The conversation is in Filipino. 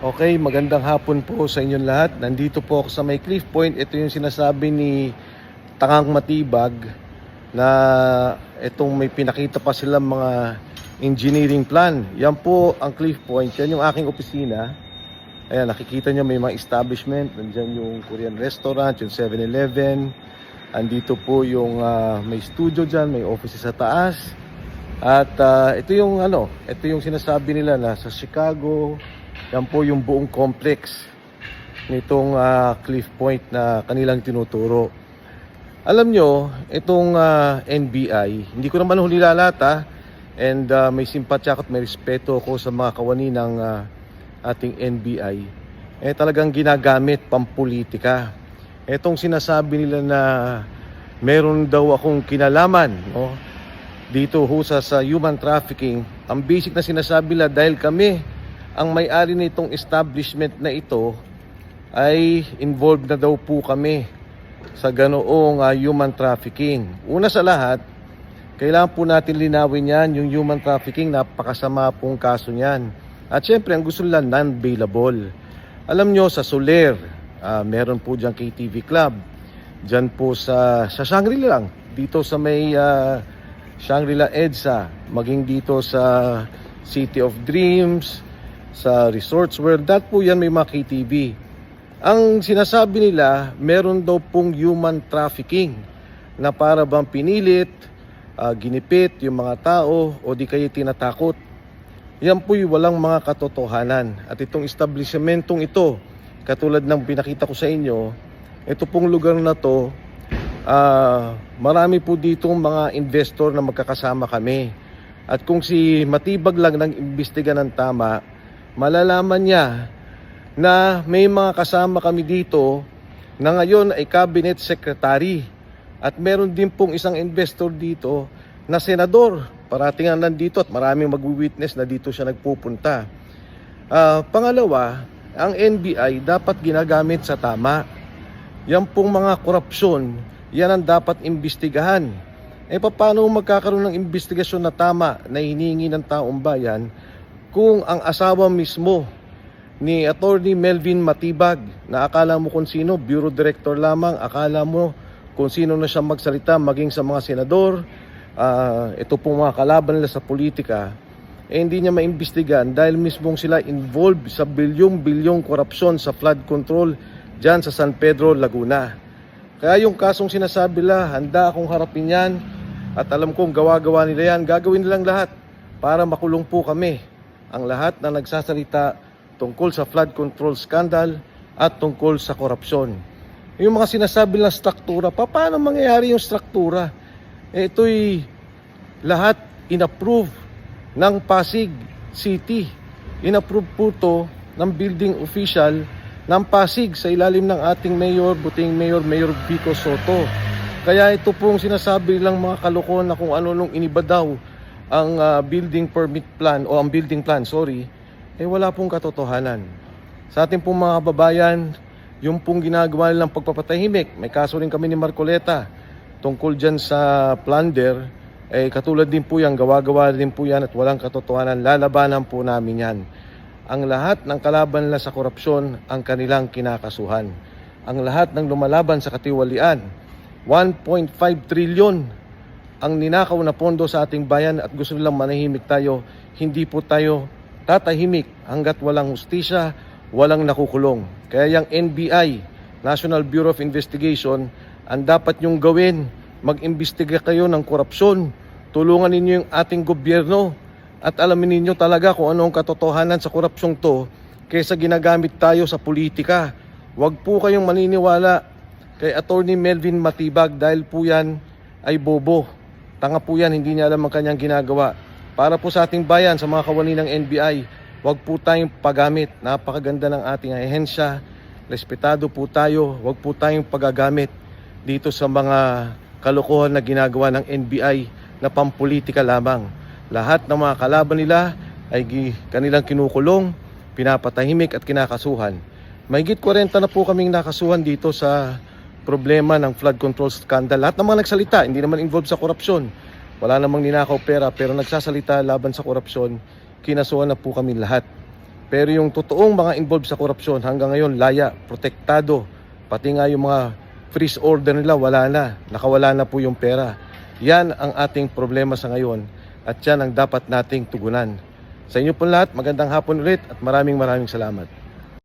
Okay, magandang hapon po sa inyong lahat. Nandito po ako sa may Cliff Point. Ito yung sinasabi ni Tangang Matibag na itong may pinakita pa silang mga engineering plan. Yan po ang Cliff Point. Yan yung aking opisina. Ayan, nakikita nyo may mga establishment. Nandyan yung Korean restaurant, yung 7-Eleven. Andito po yung may studio dyan, may office sa taas. At ito yung sinasabi nila na sa Chicago. Yan po yung buong complex nitong Cliff Point na kanilang tinuturo. Alam nyo, itong NBI, hindi ko naman huli lahat and may simpatya at may respeto ako sa mga kawani ng ating NBI. Talagang ginagamit pampolitika. Itong sinasabi nila na meron daw akong kinalaman, no? Dito sa human trafficking. Ang basic na sinasabi nila dahil kami ang may-ari nitong establishment na ito ay involved na daw po kami sa ganoong human trafficking. Una sa lahat, kailangan po natin linawin yan, yung human trafficking, napakasama pong kaso niyan. At syempre, ang gusto nila non-bailable. Alam nyo, sa Soler, meron po dyan KTV Club. Dyan po sa Shangri-La lang, dito sa may Shangri-La EDSA, maging dito sa City of Dreams, sa Resorts World, that po yan may mga KTV. Ang sinasabi nila, meron daw pong human trafficking na para bang pinilit, ginipit yung mga tao o di kayo tinatakot. Yan po'y walang mga katotohanan. At itong establishmentong ito, katulad ng pinakita ko sa inyo, ito pong lugar na to, marami po ditong mga investor na magkakasama kami. At kung si Matibag lang nang imbestiga ng tama, malalaman niya na may mga kasama kami dito na ngayon ay cabinet secretary at meron din pong isang investor dito na senador. Parating nga nandito at maraming mag-witness na dito siya nagpupunta. Pangalawa, ang NBI dapat ginagamit sa tama. Yan pong mga korupsyon, yan ang dapat imbestigahan. Paano magkakaroon ng investigasyon na tama na hinihingi ng taong bayan kung ang asawa mismo ni Attorney Melvin Matibag, na akala mo kung sino, Bureau Director lamang, akala mo kung sino na siya magsalita maging sa mga senador, ito pong mga kalaban nila sa politika, hindi niya maimbestigan dahil mismong sila involved sa bilyong-bilyong korupsyon sa flood control dyan sa San Pedro, Laguna. Kaya yung kasong sinasabi nila, handa akong harapin yan at alam kong gawa-gawa nila yan, gagawin nilang lahat para makulong po kami. Ang lahat na nagsasalita tungkol sa flood control scandal at tungkol sa korupsyon. Yung mga sinasabi ng struktura, paano mangyayari yung struktura? Ito'y lahat inapprove ng Pasig City. Inapprove po ito ng building official ng Pasig sa ilalim ng ating mayor, buting mayor, Mayor Vico Soto. Kaya ito pong sinasabi lang mga kalokohan na kung ano nung iniba daw ang building permit plan o ang building plan, wala pong katotohanan. Sa ating pong mga kababayan, yung pong ginagawa nilang pagpapatahimik, may kaso rin kami ni Marcoleta tungkol dyan sa plunder, katulad din po yan, gawa-gawa din po yan at walang katotohanan, lalabanan po namin yan. Ang lahat ng kalaban nila sa korupsyon ang kanilang kinakasuhan. Ang lahat ng lumalaban sa katiwalian, 1.5 trilyon ang ninakaw na pondo sa ating bayan at gusto nilang manahimik tayo, hindi po tayo tatahimik hanggat walang hustisya, walang nakukulong. Kaya yung NBI, National Bureau of Investigation, ang dapat nyong gawin, mag-imbestiga kayo ng korupsyon, tulungan ninyo yung ating gobyerno at alamin ninyo talaga kung ano ang katotohanan sa korupsyong to kaysa ginagamit tayo sa politika. Huwag po kayong maniniwala kay Attorney Melvin Matibag dahil po yan ay bobo. Tanga po yan, hindi niya alam ang kanyang ginagawa. Para po sa ating bayan, sa mga kawani ng NBI, huwag po tayong paggamit. Napakaganda ng ating ahensya. Respetado po tayo. Huwag po tayong pagagamit dito sa mga kalokohan na ginagawa ng NBI na pampolitika lamang. Lahat ng mga kalaban nila ay kanilang kinukulong, pinapatahimik at kinakasuhan. Mahigit 40 na po kaming nakasuhan dito sa problema ng flood control scandal. Lahat ng mga nagsalita, hindi naman involved sa korupsyon. Wala namang ninakaw pera pero nagsasalita laban sa korupsyon, kinasuhan na po kami lahat. Pero yung totoong mga involved sa korupsyon hanggang ngayon laya, protektado, pati nga yung mga freeze order nila wala na, nakawala na po yung pera. Yan ang ating problema sa ngayon at yan ang dapat nating tugunan. Sa inyo po lahat, magandang hapon ulit at maraming salamat.